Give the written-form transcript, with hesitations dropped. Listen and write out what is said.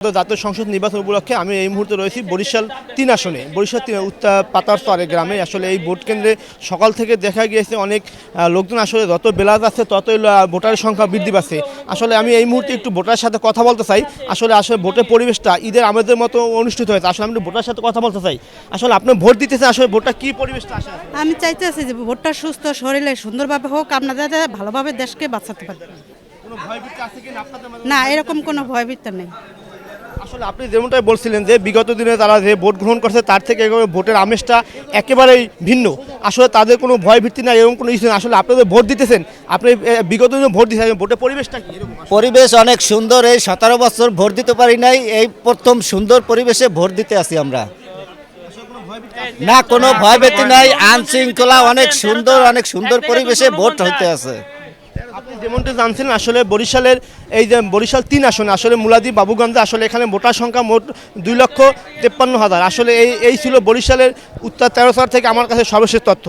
জাতীয় সংসদ নির্বাচন উপলক্ষে আমি এই মুহূর্তে রয়েছি বরিশাল ৩ আসনে। বরিশাল ৩ উত্তর পাতারচরে গ্রামে আসলে এই ভোট কেন্দ্রে সকাল থেকে দেখা গিয়েছে অনেক লোকজন আসলে যত বেলা যাচ্ছে ততই ভোটারের সংখ্যা বৃদ্ধি পাচ্ছে। আসলে আমি এই মুহূর্তে একটু ভোটারের সাথে কথা বলতে চাই। আসলে ভোটের পরিবেশটা ঈদের আমেজের মতো অনুষ্ঠিত হয়েছে। আসলে আমি একটু ভোটারের সাথে কথা বলতে চাই। আসলে আপনি ভোট দিতেছেন, আসলে ভোটটা কি পরিবেশটা আসে? আমি চাইতেছি যে ভোটটা সুস্থ শরীরে সুন্দরভাবে হোক, আমরা যাতে ভালোভাবে দেশকে বাঁচাতে পারি। কোনো ভয়ভীতি আছে কি না আপনাদের মাঝে? না, এরকম কোনো ভয়ভীতি নেই। আসলে আপনি যেমনটাই বলছিলেন যে বিগত দিনে তারা যে ভোট গ্রহণ করছে তার থেকে ভোটের আমেজটা একেবারেই ভিন্ন। আসলে তাদের কোনো ভয় ভীতি নাই, এরকম কোনো ইস্যু নেই। আসলে আপনাদের ভোট দিতেছেন, আপনি বিগত দিনে ভোট দিচ্ছেন, ভোটের পরিবেশটা কি এরকম? পরিবেশ অনেক সুন্দর। এই 17 বছর ভোট দিতে পারি নাই, এই প্রথম সুন্দর পরিবেশে ভোট দিতে আসি আমরা। না, কোনো ভয়ভীতি নাই, আইন শৃঙ্খলা অনেক সুন্দর পরিবেশে ভোট হইতে আছে। আপনি যেমনটা জানছিলেন আসলে বরিশালের এই যে বরিশাল ৩ আসনে আসলে মুলাদি বাবুগঞ্জে আসলে এখানে ভোটার সংখ্যা মোট 2,53,000। আসলে এই ছিল বরিশালের উত্তর 13 থেকে আমার কাছে সর্বশেষ তথ্য।